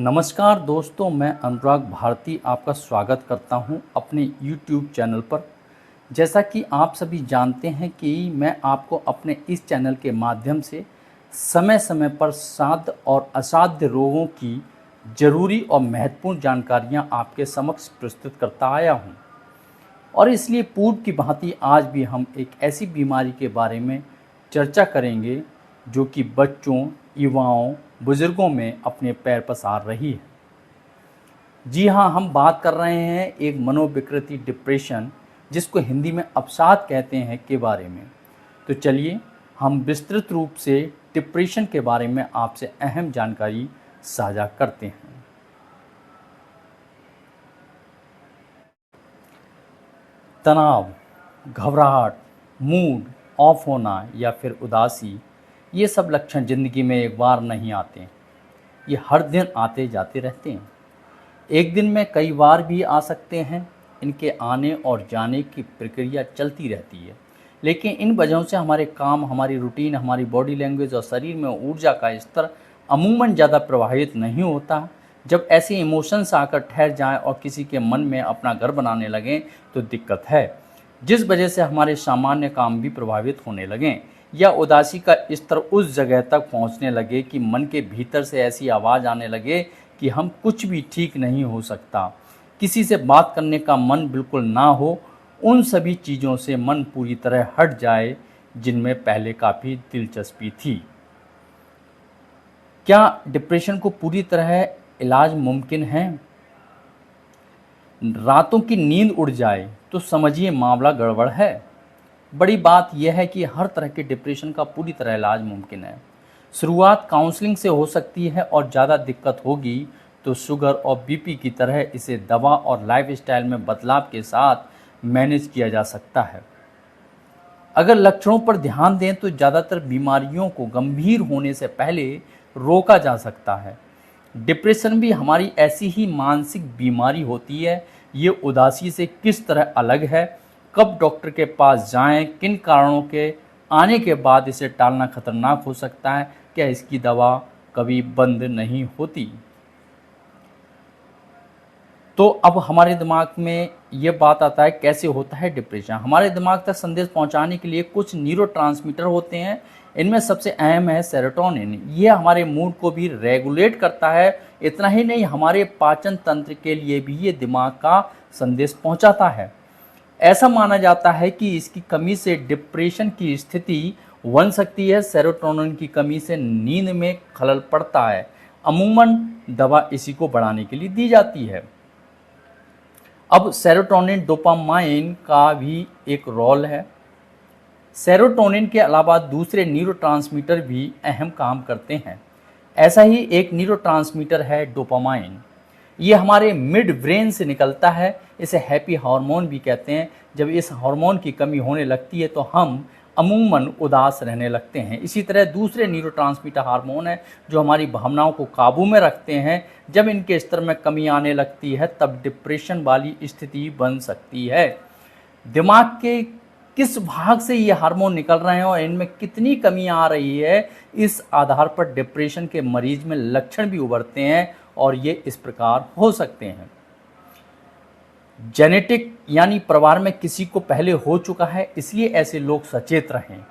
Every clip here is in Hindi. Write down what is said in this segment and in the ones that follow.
नमस्कार दोस्तों, मैं अनुराग भारती आपका स्वागत करता हूं अपने YouTube चैनल पर। जैसा कि आप सभी जानते हैं कि मैं आपको अपने इस चैनल के माध्यम से समय समय पर साध्य और असाध्य रोगों की ज़रूरी और महत्वपूर्ण जानकारियां आपके समक्ष प्रस्तुत करता आया हूं। और इसलिए पूर्व की भांति आज भी हम एक ऐसी बीमारी के बारे में चर्चा करेंगे जो कि बच्चों, युवाओं, बुजुर्गों में अपने पैर पसार रही है। जी हाँ, हम बात कर रहे हैं एक मनोविकृति डिप्रेशन, जिसको हिंदी में अवसाद कहते हैं, के बारे में। तो चलिए हम विस्तृत रूप से डिप्रेशन के बारे में आपसे अहम जानकारी साझा करते हैं। तनाव, घबराहट, मूड ऑफ होना या फिर उदासी, ये सब लक्षण ज़िंदगी में एक बार नहीं आते। ये हर दिन आते जाते रहते हैं। एक दिन में कई बार भी आ सकते हैं। इनके आने और जाने की प्रक्रिया चलती रहती है, लेकिन इन वजहों से हमारे काम, हमारी रूटीन, हमारी बॉडी लैंग्वेज और शरीर में ऊर्जा का स्तर अमूमन ज़्यादा प्रभावित नहीं होता। जब ऐसे इमोशंस आकर ठहर जाएं और किसी के मन में अपना घर बनाने लगें तो दिक्कत है, जिस वजह से हमारे सामान्य काम भी प्रभावित होने लगें या उदासी का स्तर उस जगह तक पहुंचने लगे कि मन के भीतर से ऐसी आवाज़ आने लगे कि हम कुछ भी ठीक नहीं हो सकता, किसी से बात करने का मन बिल्कुल ना हो, उन सभी चीज़ों से मन पूरी तरह हट जाए जिनमें पहले काफ़ी दिलचस्पी थी। क्या डिप्रेशन को पूरी तरह इलाज मुमकिन है? रातों की नींद उड़ जाए तो समझिए मामला गड़बड़ है। बड़ी बात यह है कि हर तरह के डिप्रेशन का पूरी तरह इलाज मुमकिन है। शुरुआत काउंसलिंग से हो सकती है और ज़्यादा दिक्कत होगी तो शुगर और बीपी की तरह इसे दवा और लाइफस्टाइल में बदलाव के साथ मैनेज किया जा सकता है। अगर लक्षणों पर ध्यान दें तो ज़्यादातर बीमारियों को गंभीर होने से पहले रोका जा सकता है। डिप्रेशन भी हमारी ऐसी ही मानसिक बीमारी होती है। ये उदासी से किस तरह अलग है, कब डॉक्टर के पास जाएं, किन कारणों के आने के बाद इसे टालना खतरनाक हो सकता है, क्या इसकी दवा कभी बंद नहीं होती। तो अब हमारे दिमाग में ये बात आता है कैसे होता है डिप्रेशन। हमारे दिमाग तक संदेश पहुंचाने के लिए कुछ न्यूरोट्रांसमीटर होते हैं। इनमें सबसे अहम है सेरोटोनिन। ये हमारे मूड को भी रेगुलेट करता है। इतना ही नहीं, हमारे पाचन तंत्र के लिए भी ये दिमाग का संदेश पहुंचाता है। ऐसा माना जाता है कि इसकी कमी से डिप्रेशन की स्थिति बन सकती है। सेरोटोनिन की कमी से नींद में खलल पड़ता है। अमूमन दवा इसी को बढ़ाने के लिए दी जाती है। अब सेरोटोनिन, डोपामाइन का भी एक रोल है। सेरोटोनिन के अलावा दूसरे न्यूरोट्रांसमीटर भी अहम काम करते हैं। ऐसा ही एक न्यूरोट्रांसमीटर है डोपामाइन। ये हमारे मिड ब्रेन से निकलता है। इसे हैप्पी हार्मोन भी कहते हैं। जब इस हार्मोन की कमी होने लगती है तो हम अमूमन उदास रहने लगते हैं। इसी तरह दूसरे न्यूरोट्रांसमीटर हार्मोन है जो हमारी भावनाओं को काबू में रखते हैं। जब इनके स्तर में कमी आने लगती है तब डिप्रेशन वाली स्थिति बन सकती है। दिमाग के किस भाग से ये हार्मोन निकल रहे हैं और इनमें कितनी कमी आ रही है, इस आधार पर डिप्रेशन के मरीज में लक्षण भी उभरते हैं और ये इस प्रकार हो सकते हैं। जेनेटिक यानी परिवार में किसी को पहले हो चुका है, इसलिए ऐसे लोग सचेत रहें।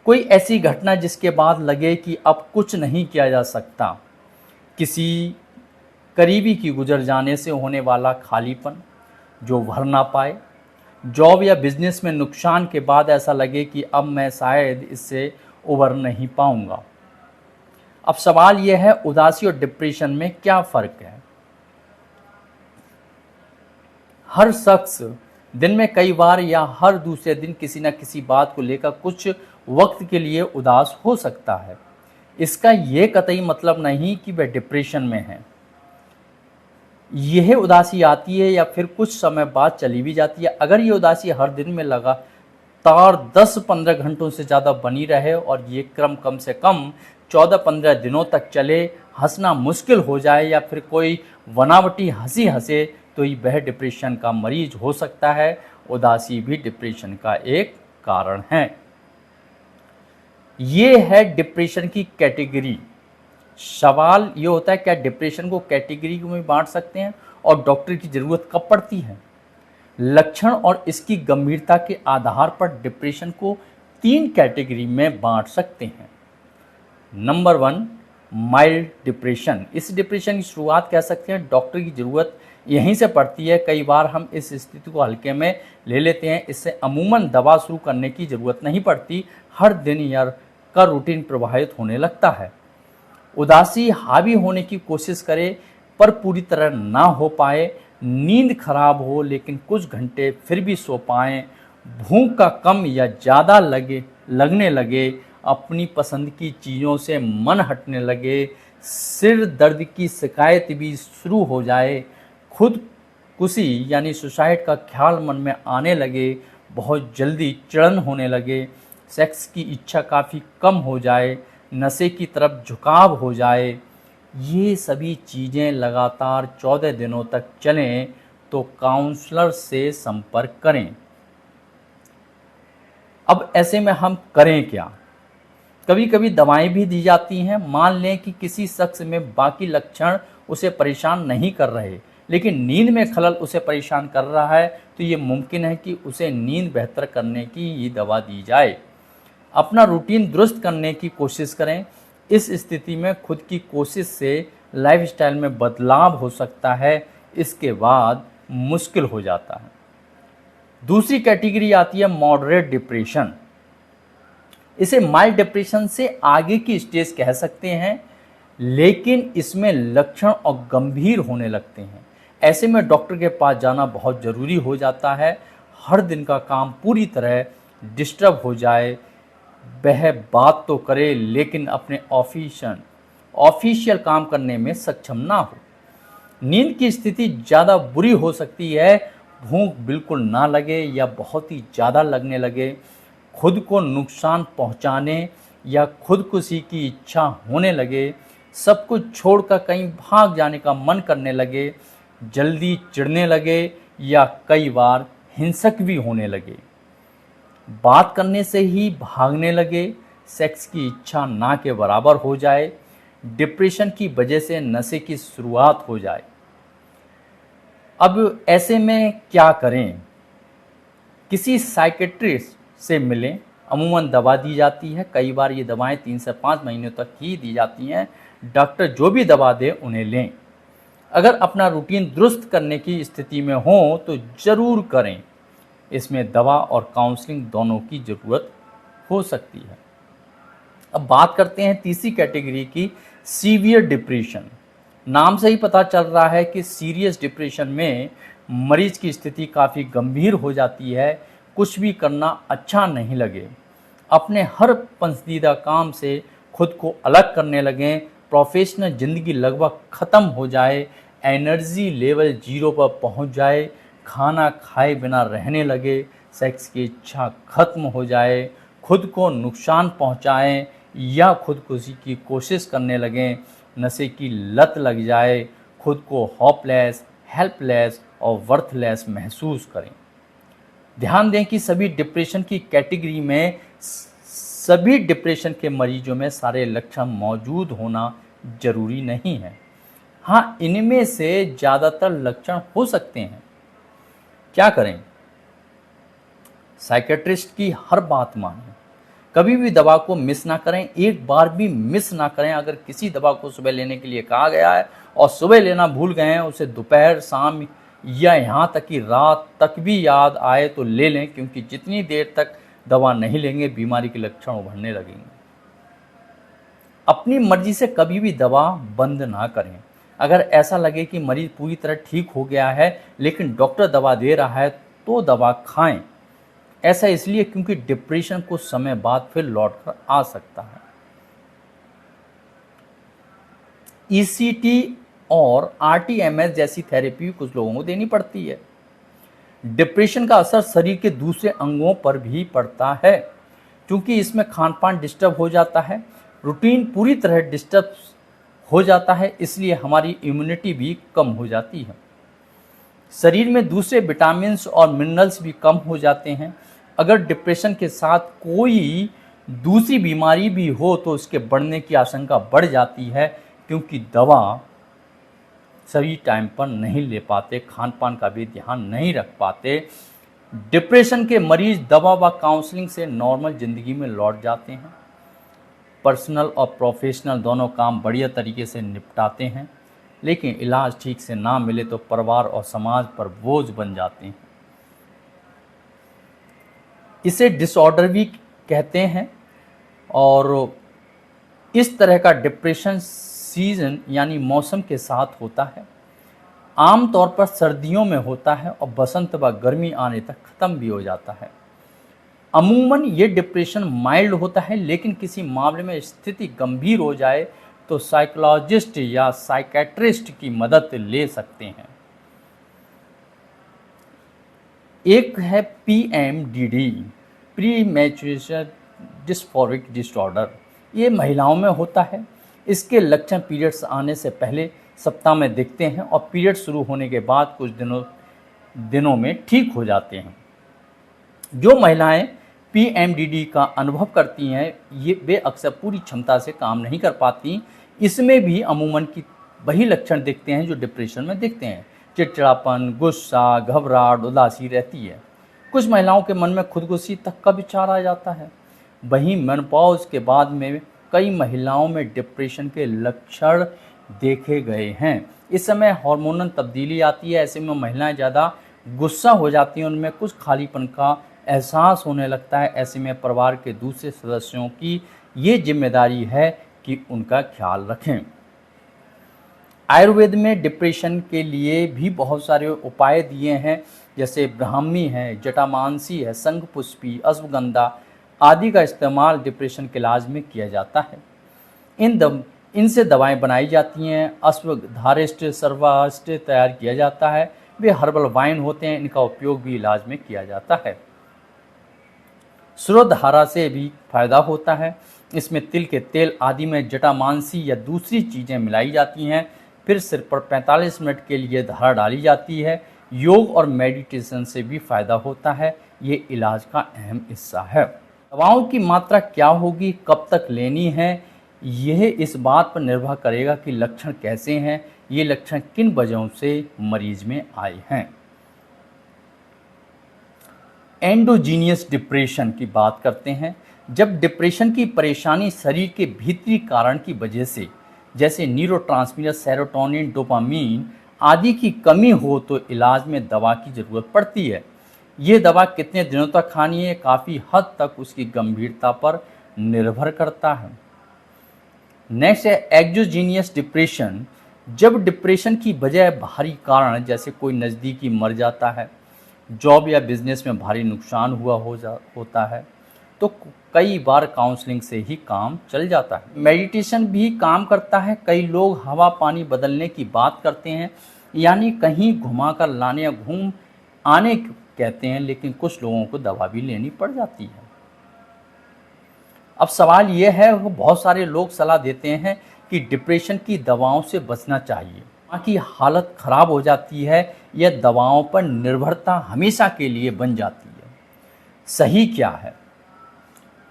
कोई ऐसी घटना जिसके बाद लगे कि अब कुछ नहीं किया जा सकता, किसी करीबी की गुजर जाने से होने वाला खालीपन जो भर ना पाए, जॉब या बिजनेस में नुकसान के बाद ऐसा लगे कि अब मैं शायद इससे उबर नहीं पाऊंगा। अब सवाल यह है, उदासी और डिप्रेशन में क्या फ़र्क है? हर शख्स दिन में कई बार या हर दूसरे दिन किसी न किसी बात को लेकर कुछ वक्त के लिए उदास हो सकता है। इसका ये कतई मतलब नहीं कि वह डिप्रेशन में है। यह उदासी आती है या फिर कुछ समय बाद चली भी जाती है। अगर ये उदासी हर दिन में लगातार 10-15 घंटों से ज़्यादा बनी रहे और ये क्रम कम से कम 14-15 दिनों तक चले, हंसना मुश्किल हो जाए या फिर कोई बनावटी हंसी हंसे, तो वह डिप्रेशन का मरीज हो सकता है। उदासी भी डिप्रेशन का एक कारण है। ये है डिप्रेशन की कैटेगरी। सवाल ये होता है, क्या डिप्रेशन को कैटेगरी में बांट सकते हैं और डॉक्टर की ज़रूरत कब पड़ती है? लक्षण और इसकी गंभीरता के आधार पर डिप्रेशन को 3 कैटेगरी में बांट सकते हैं। Number 1, mild depression. इस डिप्रेशन की शुरुआत कह सकते हैं डॉक्टर की ज़रूरत यहीं से पड़ती है। कई बार हम इस स्थिति को हल्के में ले लेते हैं, इससे अमूमन दवा शुरू करने की ज़रूरत नहीं पड़ती। हर दिन या का रूटीन प्रभावित होने लगता है। उदासी हावी होने की कोशिश करे पर पूरी तरह ना हो पाए, नींद खराब हो लेकिन कुछ घंटे फिर भी सो पाएं, भूख का कम या ज़्यादा लगने लगे, अपनी पसंद की चीज़ों से मन हटने लगे, सिर दर्द की शिकायत भी शुरू हो जाए, खुदकुशी यानी सुसाइड का ख्याल मन में आने लगे, बहुत जल्दी चिढ़न होने लगे, सेक्स की इच्छा काफ़ी कम हो जाए, नशे की तरफ झुकाव हो जाए, ये सभी चीज़ें लगातार 14 दिनों तक चलें तो काउंसलर से संपर्क करें। अब ऐसे में हम करें क्या? कभी कभी दवाएं भी दी जाती हैं। मान लें कि किसी शख्स में बाकी लक्षण उसे परेशान नहीं कर रहे, लेकिन नींद में खलल उसे परेशान कर रहा है, तो ये मुमकिन है कि उसे नींद बेहतर करने की ये दवा दी जाए। अपना रूटीन दुरुस्त करने की कोशिश करें। इस स्थिति में खुद की कोशिश से लाइफस्टाइल में बदलाव हो सकता है, इसके बाद मुश्किल हो जाता है। दूसरी कैटेगरी आती है मॉडरेट डिप्रेशन। इसे माइल्ड डिप्रेशन से आगे की स्टेज कह सकते हैं, लेकिन इसमें लक्षण और गंभीर होने लगते हैं। ऐसे में डॉक्टर के पास जाना बहुत ज़रूरी हो जाता है। हर दिन का काम पूरी तरह डिस्टर्ब हो जाए, वह बात तो करे लेकिन अपने ऑफिशियल काम करने में सक्षम ना हो, नींद की स्थिति ज़्यादा बुरी हो सकती है, भूख बिल्कुल ना लगे या बहुत ही ज़्यादा लगने लगे, खुद को नुकसान पहुंचाने या खुदकुशी की इच्छा होने लगे, सब कुछ छोड़कर कहीं भाग जाने का मन करने लगे, जल्दी चिढ़ने लगे या कई बार हिंसक भी होने लगे, बात करने से ही भागने लगे, सेक्स की इच्छा ना के बराबर हो जाए, डिप्रेशन की वजह से नशे की शुरुआत हो जाए। अब ऐसे में क्या करें? किसी साइकेट्रिस्ट से मिलें। अमूमन दवा दी जाती है, कई बार ये दवाएं 3 से 5 महीनों तक ही दी जाती हैं। डॉक्टर जो भी दवा दे उन्हें लें। अगर अपना रूटीन दुरुस्त करने की स्थिति में हो तो ज़रूर करें। इसमें दवा और काउंसलिंग दोनों की ज़रूरत हो सकती है। अब बात करते हैं तीसरी कैटेगरी की, सीवियर डिप्रेशन। नाम से ही पता चल रहा है कि सीरियस डिप्रेशन में मरीज की स्थिति काफ़ी गंभीर हो जाती है, कुछ भी करना अच्छा नहीं लगे, अपने हर पसंदीदा काम से खुद को अलग करने लगें, प्रोफेशनल ज़िंदगी लगभग ख़त्म हो जाए, एनर्जी लेवल 0 पर पहुंच जाए, खाना खाए बिना रहने लगे, सेक्स की इच्छा खत्म हो जाए, खुद को नुकसान पहुंचाएं या खुदकुशी की कोशिश करने लगें, नशे की लत लग जाए, खुद को होपलेस, हेल्पलेस और वर्थलेस महसूस करें। ध्यान दें कि सभी डिप्रेशन की कैटेगरी में सभी डिप्रेशन के मरीजों में सारे लक्षण मौजूद होना जरूरी नहीं है। हाँ, इनमें से ज़्यादातर लक्षण हो सकते हैं। क्या करें? साइकेट्रिस्ट की हर बात मानें, कभी भी दवा को मिस ना करें, एक बार भी मिस ना करें। अगर किसी दवा को सुबह लेने के लिए कहा गया है और सुबह लेना भूल गए हैं, उसे दोपहर, शाम या यहाँ तक कि रात तक भी याद आए तो ले लें, क्योंकि जितनी देर तक दवा नहीं लेंगे बीमारी के लक्षण उभरने लगेंगे। अपनी मर्जी से कभी भी दवा बंद ना करें। अगर ऐसा लगे कि मरीज पूरी तरह ठीक हो गया है लेकिन डॉक्टर दवा दे रहा है तो दवा खाएं। ऐसा इसलिए क्योंकि डिप्रेशन कुछ समय बाद फिर लौट कर आ सकता है। ईसीटी और आरटीएमएस जैसी थेरेपी कुछ लोगों को देनी पड़ती है। डिप्रेशन का असर शरीर के दूसरे अंगों पर भी पड़ता है, क्योंकि इसमें खान पान डिस्टर्ब हो जाता है, रूटीन पूरी तरह डिस्टर्ब हो जाता है, इसलिए हमारी इम्यूनिटी भी कम हो जाती है। शरीर में दूसरे विटामिन्स और मिनरल्स भी कम हो जाते हैं। अगर डिप्रेशन के साथ कोई दूसरी बीमारी भी हो तो उसके बढ़ने की आशंका बढ़ जाती है, क्योंकि दवा सही टाइम पर नहीं ले पाते, खान पान का भी ध्यान नहीं रख पाते। डिप्रेशन के मरीज दवा व काउंसलिंग से नॉर्मल ज़िंदगी में लौट जाते हैं, पर्सनल और प्रोफेशनल दोनों काम बढ़िया तरीके से निपटाते हैं, लेकिन इलाज ठीक से ना मिले तो परिवार और समाज पर बोझ बन जाते हैं। इसे डिसऑर्डर भी कहते हैं। और इस तरह का डिप्रेशन सीजन यानी मौसम के साथ होता है। आमतौर पर सर्दियों में होता है और बसंत व गर्मी आने तक ख़त्म भी हो जाता है। अमूमन ये डिप्रेशन माइल्ड होता है, लेकिन किसी मामले में स्थिति गंभीर हो जाए तो साइकोलॉजिस्ट या साइकेट्रिस्ट की मदद ले सकते हैं। एक है PMDD, pre menstrual dysphoric disorder. ये महिलाओं में होता है। इसके लक्षण पीरियड्स आने से पहले सप्ताह में दिखते हैं और पीरियड शुरू होने के बाद कुछ दिनों में ठीक हो जाते हैं। जो महिलाएं PMDD का अनुभव करती हैं वे अक्सर पूरी क्षमता से काम नहीं कर पाती। इसमें भी अमूमन की वही लक्षण दिखते हैं जो डिप्रेशन में दिखते हैं। चिड़चिड़ापन, गुस्सा, घबराहट, उदासी रहती है। कुछ महिलाओं के मन में खुदकुशी तक का विचार आ जाता है। वहीं मेनोपॉज के बाद में कई महिलाओं में डिप्रेशन के लक्षण देखे गए हैं। इस समय हार्मोनल तब्दीली आती है। ऐसे में महिलाएं ज़्यादा गुस्सा हो जाती हैं, उनमें कुछ खालीपन का एहसास होने लगता है। ऐसे में परिवार के दूसरे सदस्यों की ये जिम्मेदारी है कि उनका ख्याल रखें। आयुर्वेद में डिप्रेशन के लिए भी बहुत सारे उपाय दिए हैं, जैसे ब्राह्मी है, जटामांसी है, शंखपुष्पी, अश्वगंधा आदि का इस्तेमाल डिप्रेशन के इलाज में किया जाता है। इनसे दवाएं बनाई जाती हैं। अश्वधारिष्ट, सर्वाष्ट तैयार किया जाता है। वे हर्बल वाइन होते हैं। इनका उपयोग भी इलाज में किया जाता है। सुरधारा से भी फायदा होता है। इसमें तिल के तेल आदि में जटामांसी या दूसरी चीज़ें मिलाई जाती हैं। फिर सिर पर 45 मिनट के लिए धारा डाली जाती है। योग और मेडिटेशन से भी फायदा होता है। ये इलाज का अहम हिस्सा है। दवाओं की मात्रा क्या होगी, कब तक लेनी है, यह इस बात पर निर्भर करेगा कि लक्षण कैसे हैं, ये लक्षण किन वजहों से मरीज में आए हैं। एंडोजीनियस डिप्रेशन की बात करते हैं। जब डिप्रेशन की परेशानी शरीर के भीतरी कारण की वजह से, जैसे न्यूरोट्रांसमीटर सेरोटोनिन, डोपामीन आदि की कमी हो तो इलाज में दवा की ज़रूरत पड़ती है। ये दवा कितने दिनों तक खानी है, काफ़ी हद तक उसकी गंभीरता पर निर्भर करता है। नेक्स्ट है एक्सोजीनियस डिप्रेशन। जब डिप्रेशन की वजह बाहरी कारण, जैसे कोई नज़दीकी मर जाता है, जॉब या बिजनेस में भारी नुकसान होता है, तो कई बार काउंसलिंग से ही काम चल जाता है। मेडिटेशन भी काम करता है। कई लोग हवा पानी बदलने की बात करते हैं, यानी कहीं घुमा कर लाने या घूम आने कहते हैं, लेकिन कुछ लोगों को दवा भी लेनी पड़ जाती है। अब सवाल ये है, बहुत सारे लोग सलाह देते हैं कि डिप्रेशन की दवाओं से बचना चाहिए, की हालत ख़राब हो जाती है या दवाओं पर निर्भरता हमेशा के लिए बन जाती है। सही क्या है?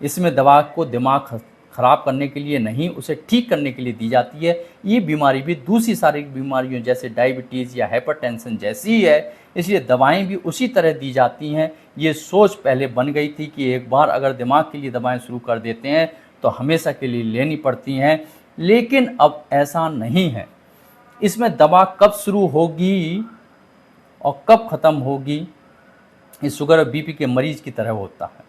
इसमें दवा को दिमाग ख़राब करने के लिए नहीं, उसे ठीक करने के लिए दी जाती है। ये बीमारी भी दूसरी शारीरिक बीमारियों जैसे डायबिटीज़ या हाइपरटेंशन जैसी है, इसलिए दवाएं भी उसी तरह दी जाती हैं। ये सोच पहले बन गई थी कि एक बार अगर दिमाग के लिए दवाएं शुरू कर देते हैं तो हमेशा के लिए लेनी पड़ती हैं, लेकिन अब ऐसा नहीं है। इसमें दवा कब शुरू होगी और कब ख़त्म होगी, इस शुगर और बीपी के मरीज की तरह होता है।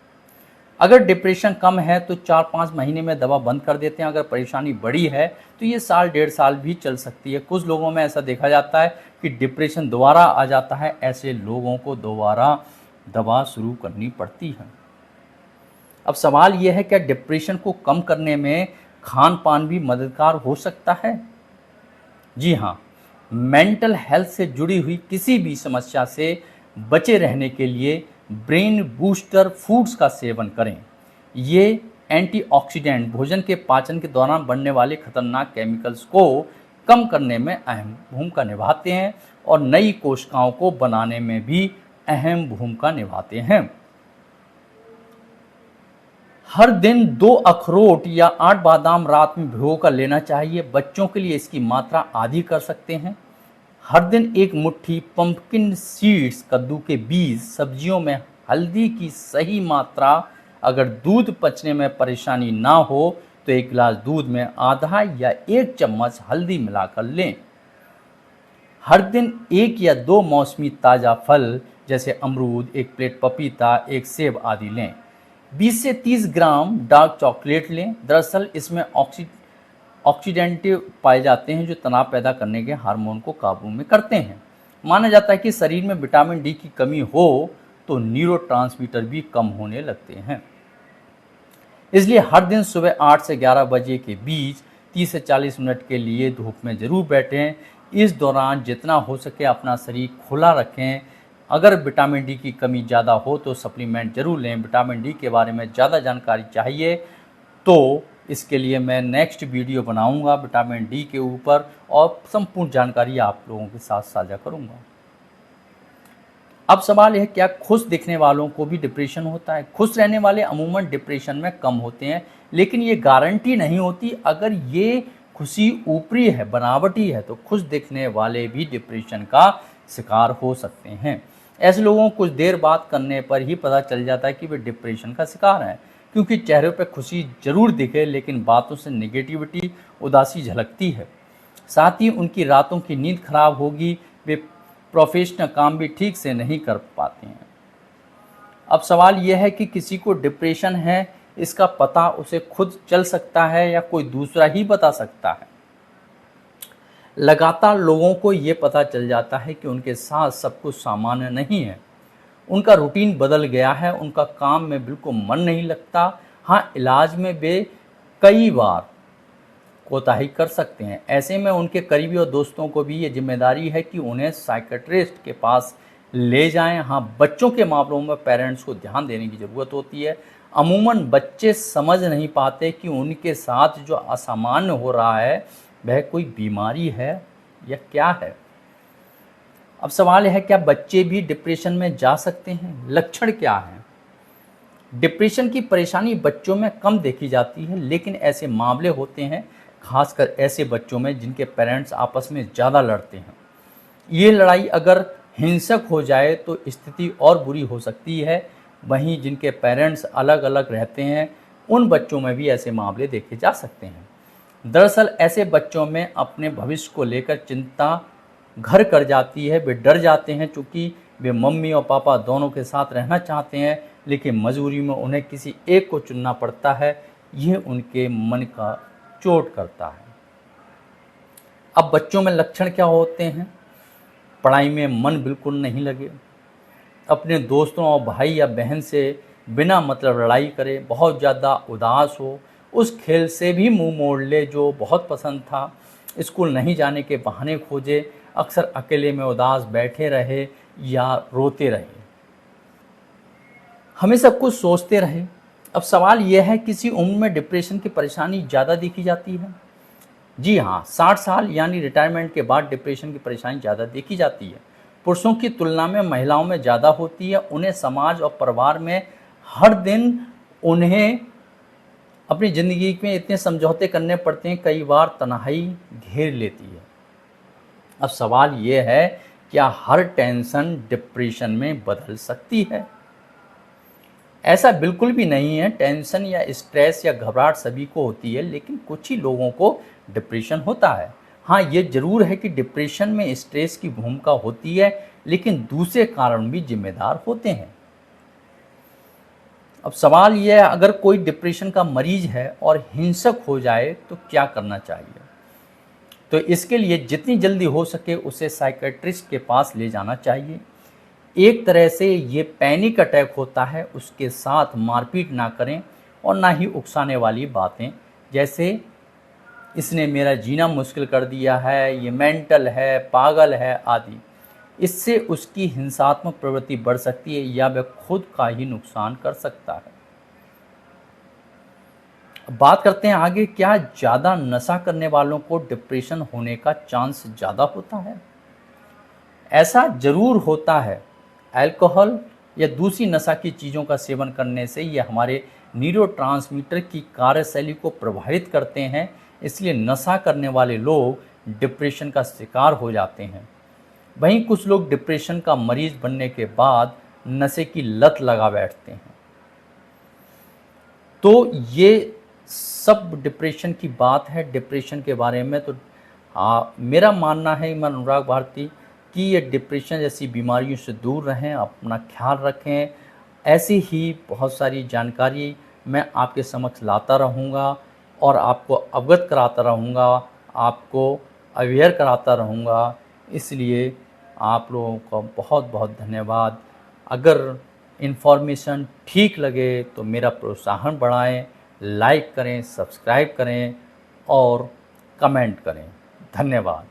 अगर डिप्रेशन कम है तो 4-5 महीने में दवा बंद कर देते हैं। अगर परेशानी बड़ी है तो ये साल 1.5 साल भी चल सकती है। कुछ लोगों में ऐसा देखा जाता है कि डिप्रेशन दोबारा आ जाता है। ऐसे लोगों को दोबारा दवा शुरू करनी पड़ती है। अब सवाल ये है, क्या डिप्रेशन को कम करने में खान पान भी मददगार हो सकता है? जी हाँ, मेंटल हेल्थ से जुड़ी हुई किसी भी समस्या से बचे रहने के लिए ब्रेन बूस्टर फूड्स का सेवन करें। ये एंटीऑक्सीडेंट भोजन के पाचन के दौरान बनने वाले खतरनाक केमिकल्स को कम करने में अहम भूमिका निभाते हैं और नई कोशिकाओं को बनाने में भी अहम भूमिका निभाते हैं। हर दिन 2 अखरोट या 8 बादाम रात में भिगो कर लेना चाहिए। बच्चों के लिए इसकी मात्रा आधी कर सकते हैं। हर दिन 1 मुट्ठी पंपकिन सीड्स, कद्दू के बीज, सब्जियों में हल्दी की सही मात्रा। अगर दूध पचने में परेशानी ना हो तो 1 गिलास दूध में आधा या 1 चम्मच हल्दी मिलाकर लें। हर दिन 1 या 2 मौसमी ताज़ा फल जैसे अमरूद, 1 प्लेट पपीता, 1 सेब आदि लें। 20 से 30 ग्राम डार्क चॉकलेट लें। दरअसल इसमें ऑक्सीडेंटिव पाए जाते हैं जो तनाव पैदा करने के हार्मोन को काबू में करते हैं। माना जाता है कि शरीर में विटामिन डी की कमी हो तो न्यूरोट्रांसमीटर भी कम होने लगते हैं। इसलिए हर दिन सुबह 8 से 11 बजे के बीच 30 से 40 मिनट के लिए धूप में ज़रूर बैठें। इस दौरान जितना हो सके अपना शरीर खुला रखें। अगर विटामिन डी की कमी ज़्यादा हो तो सप्लीमेंट ज़रूर लें। विटामिन डी के बारे में ज़्यादा जानकारी चाहिए तो इसके लिए मैं नेक्स्ट वीडियो बनाऊंगा विटामिन डी के ऊपर और संपूर्ण जानकारी आप लोगों के साथ साझा करूंगा। अब सवाल है, क्या खुश दिखने वालों को भी डिप्रेशन होता है? खुश रहने वाले अमूमन डिप्रेशन में कम होते हैं, लेकिन ये गारंटी नहीं होती। अगर ये खुशी ऊपरी है, बनावटी है, तो खुश दिखने वाले भी डिप्रेशन का शिकार हो सकते हैं। ऐसे लोगों को कुछ देर बात करने पर ही पता चल जाता है कि वे डिप्रेशन का शिकार हैं, क्योंकि चेहरे पर खुशी जरूर दिखे लेकिन बातों से नेगेटिविटी, उदासी झलकती है। साथ ही उनकी रातों की नींद खराब होगी, वे प्रोफेशनल काम भी ठीक से नहीं कर पाते हैं। अब सवाल यह है कि किसी को डिप्रेशन है, इसका पता उसे खुद चल सकता है या कोई दूसरा ही बता सकता है? लगातार लोगों को ये पता चल जाता है कि उनके साथ सब कुछ सामान्य नहीं है। उनका रूटीन बदल गया है, उनका काम में बिल्कुल मन नहीं लगता। हाँ, इलाज में वे कई बार कोताही कर सकते हैं। ऐसे में उनके करीबी और दोस्तों को भी ये जिम्मेदारी है कि उन्हें साइकियाट्रिस्ट के पास ले जाएं। हाँ, बच्चों के मामलों में पेरेंट्स को ध्यान देने की ज़रूरत होती है। अमूमन बच्चे समझ नहीं पाते कि उनके साथ जो असामान्य हो रहा है वह कोई बीमारी है या क्या है। अब सवाल है, क्या बच्चे भी डिप्रेशन में जा सकते हैं? लक्षण क्या हैं? डिप्रेशन की परेशानी बच्चों में कम देखी जाती है, लेकिन ऐसे मामले होते हैं, खासकर ऐसे बच्चों में जिनके पेरेंट्स आपस में ज़्यादा लड़ते हैं। ये लड़ाई अगर हिंसक हो जाए तो स्थिति और बुरी हो सकती है। वहीं जिनके पेरेंट्स अलग अलग रहते हैं, उन बच्चों में भी ऐसे मामले देखे जा सकते हैं। दरअसल ऐसे बच्चों में अपने भविष्य को लेकर चिंता घर कर जाती है। वे डर जाते हैं, चूँकि वे मम्मी और पापा दोनों के साथ रहना चाहते हैं, लेकिन मजबूरी में उन्हें किसी एक को चुनना पड़ता है। यह उनके मन का चोट करता है। अब बच्चों में लक्षण क्या होते हैं? पढ़ाई में मन बिल्कुल नहीं लगे, अपने दोस्तों और भाई या बहन से बिना मतलब लड़ाई करे, बहुत ज़्यादा उदास हो, उस खेल से भी मुंह मोड़ ले जो बहुत पसंद था, स्कूल नहीं जाने के बहाने खोजे, अक्सर अकेले में उदास बैठे रहे या रोते रहे, हमेशा कुछ सोचते रहे। अब सवाल यह है, किसी उम्र में डिप्रेशन की परेशानी ज़्यादा देखी जाती है? जी हाँ, 60 साल यानी रिटायरमेंट के बाद डिप्रेशन की परेशानी ज़्यादा देखी जाती है। पुरुषों की तुलना में महिलाओं में ज़्यादा होती है। उन्हें समाज और परिवार में हर दिन उन्हें अपनी ज़िंदगी में इतने समझौते करने पड़ते हैं, कई बार तन्हाई घेर लेती है। अब सवाल ये है, क्या हर टेंशन डिप्रेशन में बदल सकती है? ऐसा बिल्कुल भी नहीं है। टेंशन या स्ट्रेस या घबराहट सभी को होती है, लेकिन कुछ ही लोगों को डिप्रेशन होता है। हाँ, ये ज़रूर है कि डिप्रेशन में स्ट्रेस की भूमिका होती है, लेकिन दूसरे कारण भी जिम्मेदार होते हैं। अब सवाल यह है, अगर कोई डिप्रेशन का मरीज है और हिंसक हो जाए तो क्या करना चाहिए? तो इसके लिए जितनी जल्दी हो सके उसे साइकियाट्रिस्ट के पास ले जाना चाहिए। एक तरह से ये पैनिक अटैक होता है, उसके साथ मारपीट ना करें और ना ही उकसाने वाली बातें, जैसे इसने मेरा जीना मुश्किल कर दिया है, ये मेंटल है, पागल है आदि। इससे उसकी हिंसात्मक प्रवृत्ति बढ़ सकती है या वह खुद का ही नुकसान कर सकता है। बात करते हैं आगे, क्या ज़्यादा नशा करने वालों को डिप्रेशन होने का चांस ज़्यादा होता है? ऐसा ज़रूर होता है। अल्कोहल या दूसरी नशा की चीज़ों का सेवन करने से ये हमारे न्यूरोट्रांसमीटर की कार्यशैली को प्रभावित करते हैं, इसलिए नशा करने वाले लोग डिप्रेशन का शिकार हो जाते हैं। वहीं कुछ लोग डिप्रेशन का मरीज बनने के बाद नशे की लत लगा बैठते हैं। तो ये सब डिप्रेशन की बात है। डिप्रेशन के बारे में तो मेरा मानना है मैं अनुराग भारती कि ये डिप्रेशन जैसी बीमारियों से दूर रहें, अपना ख्याल रखें। ऐसी ही बहुत सारी जानकारी मैं आपके समक्ष लाता रहूँगा और आपको अवगत कराता रहूँगा, आपको अवेयर कराता रहूँगा। इसलिए आप लोगों का बहुत बहुत धन्यवाद। अगर इन्फॉर्मेशन ठीक लगे तो मेरा प्रोत्साहन बढ़ाएं, लाइक करें, सब्सक्राइब करें और कमेंट करें। धन्यवाद।